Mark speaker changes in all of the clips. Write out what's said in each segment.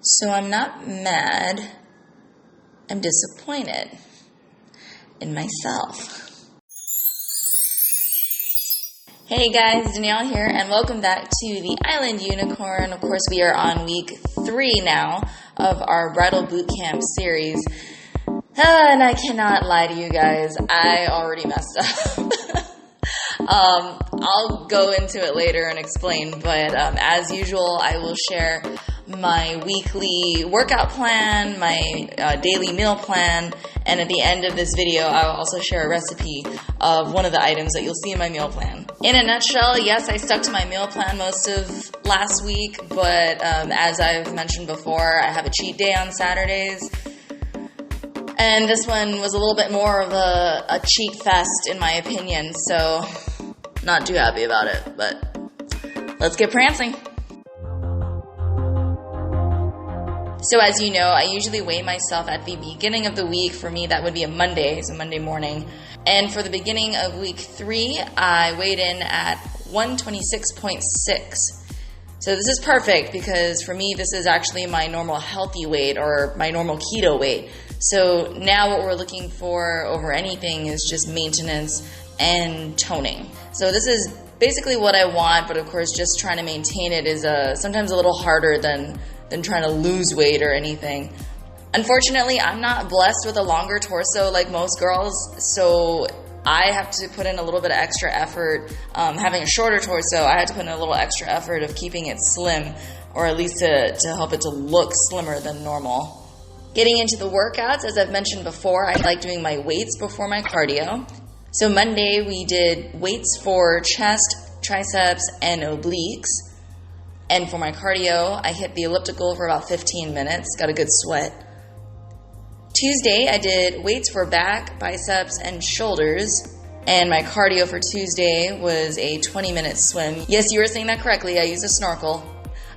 Speaker 1: So I'm not mad, I'm disappointed in myself. Hey guys, Danielle here, and welcome back to the Island Unicorn. Of course, we are on week 3 now of our Bridal Bootcamp series. And I cannot lie to you guys, I already messed up. I'll go into it later and explain, but as usual, I will share my weekly workout plan, my daily meal plan, and at the end of this video, I will also share a recipe of one of the items that you'll see in my meal plan. In a nutshell, yes, I stuck to my meal plan most of last week, but as I've mentioned before, I have a cheat day on Saturdays. And this one was a little bit more of a cheat fest, in my opinion, so not too happy about it, but let's get prancing. So as you know, I usually weigh myself at the beginning of the week. For me, that would be a Monday, so Monday morning. And for the beginning of week 3, I weighed in at 126.6. So this is perfect because for me, this is actually my normal healthy weight or my normal keto weight. So now what we're looking for over anything is just maintenance and toning. So this is basically what I want, but of course just trying to maintain it is sometimes a little harder than trying to lose weight or anything. Unfortunately, I'm not blessed with a longer torso like most girls, so I have to put in a little bit of extra effort. Having a shorter torso, I had to put in a little extra effort of keeping it slim, or at least to help it to look slimmer than normal. Getting into the workouts, as I've mentioned before, I like doing my weights before my cardio. So Monday, we did weights for chest, triceps, and obliques. And for my cardio, I hit the elliptical for about 15 minutes, got a good sweat. Tuesday, I did weights for back, biceps, and shoulders. And my cardio for Tuesday was a 20-minute swim. Yes, you were saying that correctly. I used a snorkel.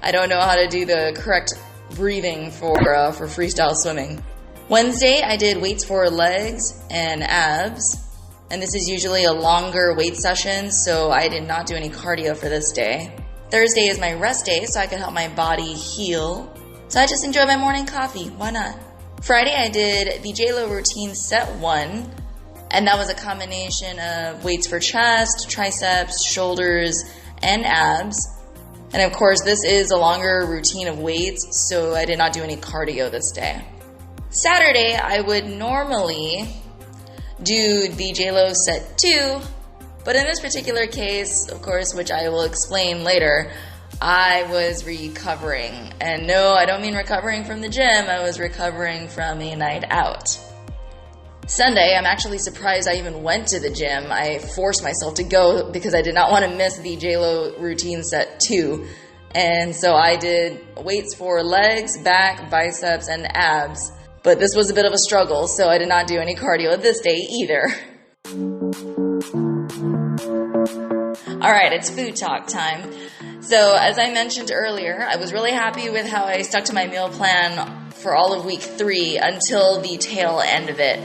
Speaker 1: I don't know how to do the correct breathing for freestyle swimming. Wednesday, I did weights for legs and abs. And this is usually a longer weight session, so I did not do any cardio for this day. Thursday is my rest day, so I can help my body heal. So I just enjoy my morning coffee. Why not? Friday, I did the JLo routine set 1, and that was a combination of weights for chest, triceps, shoulders, and abs. And of course, this is a longer routine of weights, so I did not do any cardio this day. Saturday, I would normally do the JLo set 2, but in this particular case, of course, which I will explain later, I was recovering. And no, I don't mean recovering from the gym, I was recovering from a night out. Sunday, I'm actually surprised I even went to the gym. I forced myself to go because I did not want to miss the JLo routine set 2. And so I did weights for legs, back, biceps, and abs. But this was a bit of a struggle, so I did not do any cardio this day either. Alright, it's food talk time. So as I mentioned earlier, I was really happy with how I stuck to my meal plan for all of week 3 until the tail end of it,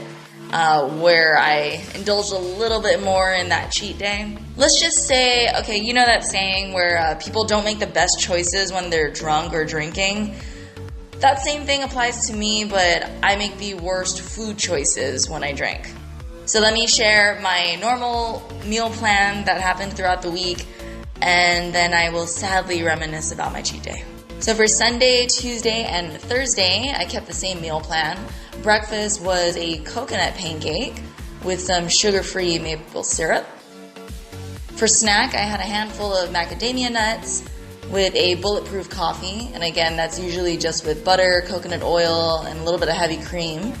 Speaker 1: where I indulged a little bit more in that cheat day. Let's just say, okay, you know that saying where people don't make the best choices when they're drunk or drinking? That same thing applies to me, but I make the worst food choices when I drink. So let me share my normal meal plan that happened throughout the week, and then I will sadly reminisce about my cheat day. So for Sunday, Tuesday, and Thursday, I kept the same meal plan. Breakfast was a coconut pancake with some sugar-free maple syrup. For snack, I had a handful of macadamia nuts with a bulletproof coffee, and again, that's usually just with butter, coconut oil, and a little bit of heavy cream.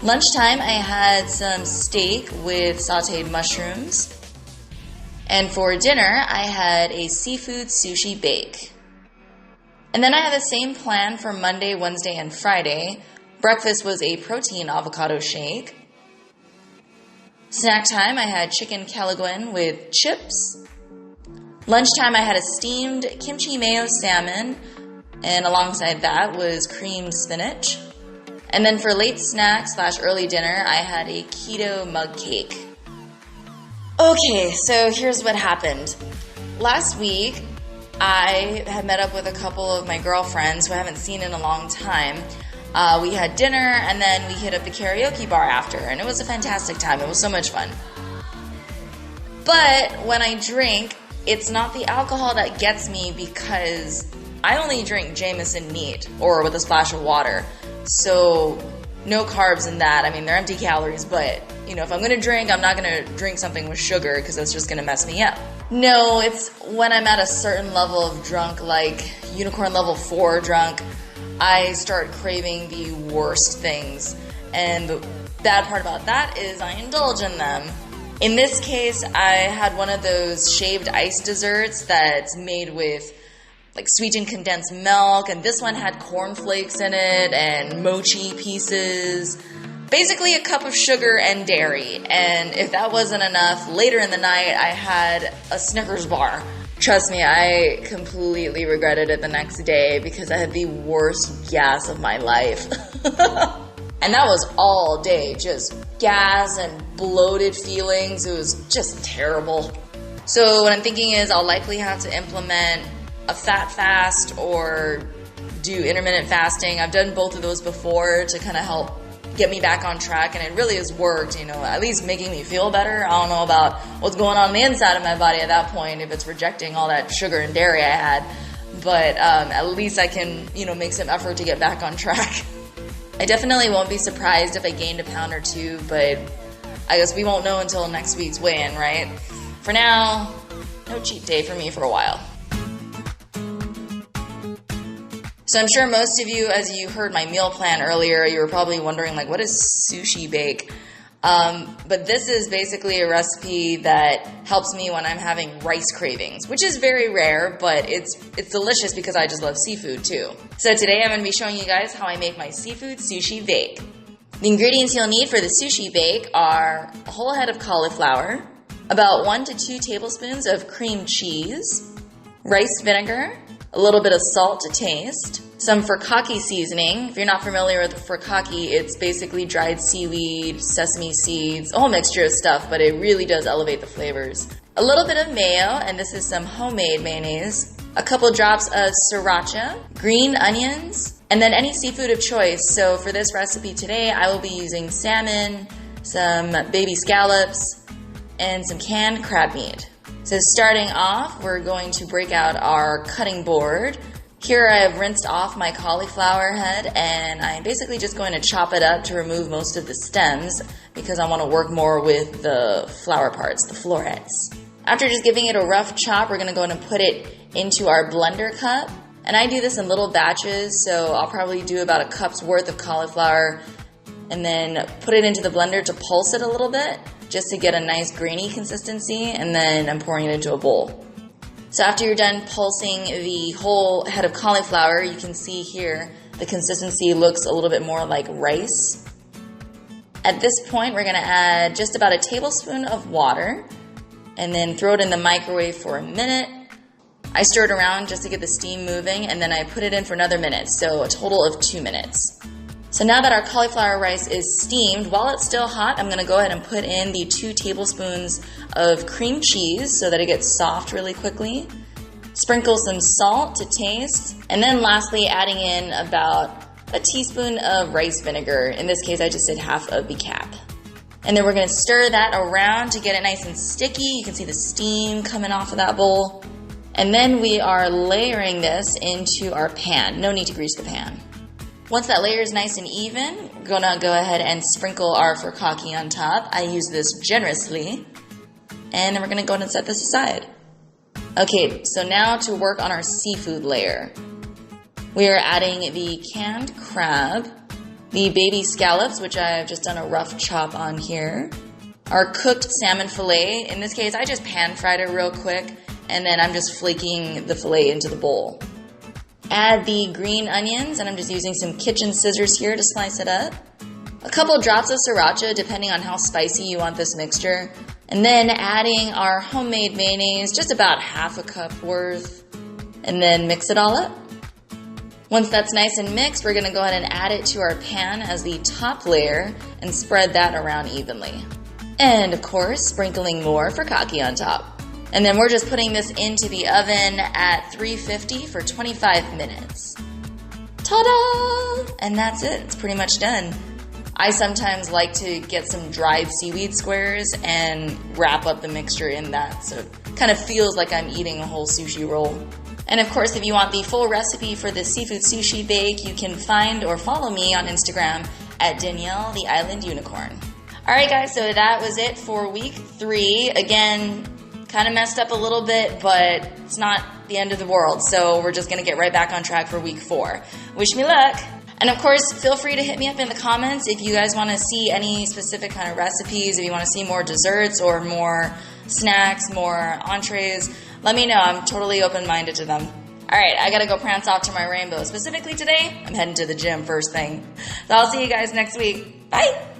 Speaker 1: Lunchtime, I had some steak with sauteed mushrooms. And for dinner, I had a seafood sushi bake. And then I had the same plan for Monday, Wednesday, and Friday. Breakfast was a protein avocado shake. Snack time, I had chicken calaguin with chips. Lunchtime, I had a steamed kimchi mayo salmon, and alongside that was creamed spinach. And then for late snack / early dinner, I had a keto mug cake. Okay, so here's what happened. Last week, I had met up with a couple of my girlfriends who I haven't seen in a long time. We had dinner, and then we hit up the karaoke bar after, and it was a fantastic time. It was so much fun. But when I drink, it's not the alcohol that gets me, because I only drink Jameson neat or with a splash of water. So no carbs in that. I mean, they're empty calories, but if I'm going to drink, I'm not going to drink something with sugar because that's just going to mess me up. No, it's when I'm at a certain level of drunk, like unicorn level 4 drunk, I start craving the worst things. And the bad part about that is I indulge in them. In this case, I had one of those shaved ice desserts that's made with like sweetened condensed milk, and this one had cornflakes in it and mochi pieces. Basically a cup of sugar and dairy. And if that wasn't enough, later in the night I had a Snickers bar. Trust me, I completely regretted it the next day because I had the worst gas of my life. And that was all day, just gas and bloated feelings. It was just terrible. So what I'm thinking is I'll likely have to implement a fat fast or do intermittent fasting. I've done both of those before to kind of help get me back on track, and it really has worked, at least making me feel better. I don't know about what's going on the inside of my body at that point, if it's rejecting all that sugar and dairy I had, but at least I can, make some effort to get back on track. I definitely won't be surprised if I gained a pound or two, but I guess we won't know until next week's weigh-in, right? For now, no cheat day for me for a while. So I'm sure most of you, as you heard my meal plan earlier, you were probably wondering, what is sushi bake? But this is basically a recipe that helps me when I'm having rice cravings, which is very rare, but it's delicious because I just love seafood too. So today I'm going to be showing you guys how I make my seafood sushi bake. The ingredients you'll need for the sushi bake are a whole head of cauliflower, about 1 to 2 tablespoons of cream cheese, rice vinegar, a little bit of salt to taste, some furikake seasoning. If you're not familiar with furikake, it's basically dried seaweed, sesame seeds, a whole mixture of stuff, but it really does elevate the flavors. A little bit of mayo, and this is some homemade mayonnaise, a couple drops of sriracha, green onions, and then any seafood of choice. So for this recipe today, I will be using salmon, some baby scallops, and some canned crab meat. So starting off, we're going to break out our cutting board. Here I have rinsed off my cauliflower head, and I'm basically just going to chop it up to remove most of the stems because I want to work more with the flower parts, the florets. After just giving it a rough chop, we're going to go and put it into our blender cup. And I do this in little batches, so I'll probably do about a cup's worth of cauliflower and then put it into the blender to pulse it a little bit, just to get a nice grainy consistency, and then I'm pouring it into a bowl. So after you're done pulsing the whole head of cauliflower, you can see here the consistency looks a little bit more like rice. At this point, we're going to add just about a tablespoon of water and then throw it in the microwave for a minute. I stir it around just to get the steam moving, and then I put it in for another minute, so a total of 2 minutes. So now that our cauliflower rice is steamed, while it's still hot, I'm going to go ahead and put in the 2 tablespoons of cream cheese so that it gets soft really quickly. Sprinkle some salt to taste, and then lastly adding in about a teaspoon of rice vinegar. In this case, I just did half of the cap. And then we're going to stir that around to get it nice and sticky. You can see the steam coming off of that bowl. And then we are layering this into our pan. No need to grease the pan. Once that layer is nice and even, we're going to go ahead and sprinkle our furikake on top. I use this generously. And then we're going to go ahead and set this aside. Okay, so now to work on our seafood layer. We are adding the canned crab, the baby scallops, which I've just done a rough chop on here, our cooked salmon fillet. In this case, I just pan fried it real quick, and then I'm just flaking the fillet into the bowl. Add the green onions, and I'm just using some kitchen scissors here to slice it up. A couple drops of sriracha, depending on how spicy you want this mixture. And then adding our homemade mayonnaise, just about half a cup worth, and then mix it all up. Once that's nice and mixed, we're going to go ahead and add it to our pan as the top layer and spread that around evenly. And of course, sprinkling more furikake on top. And then we're just putting this into the oven at 350 for 25 minutes. Ta-da! And that's it. It's pretty much done. I sometimes like to get some dried seaweed squares and wrap up the mixture in that, so it kind of feels like I'm eating a whole sushi roll. And of course, if you want the full recipe for the seafood sushi bake, you can find or follow me on Instagram at Danielle the Island Unicorn. Alright guys, so that was it for week 3. Again, kind of messed up a little bit, but it's not the end of the world, so we're just going to get right back on track for week 4. Wish me luck! And of course, feel free to hit me up in the comments if you guys want to see any specific kind of recipes, if you want to see more desserts or more snacks, more entrees. Let me know. I'm totally open-minded to them. Alright, I gotta go prance off to my rainbow. Specifically today, I'm heading to the gym first thing. So I'll see you guys next week. Bye!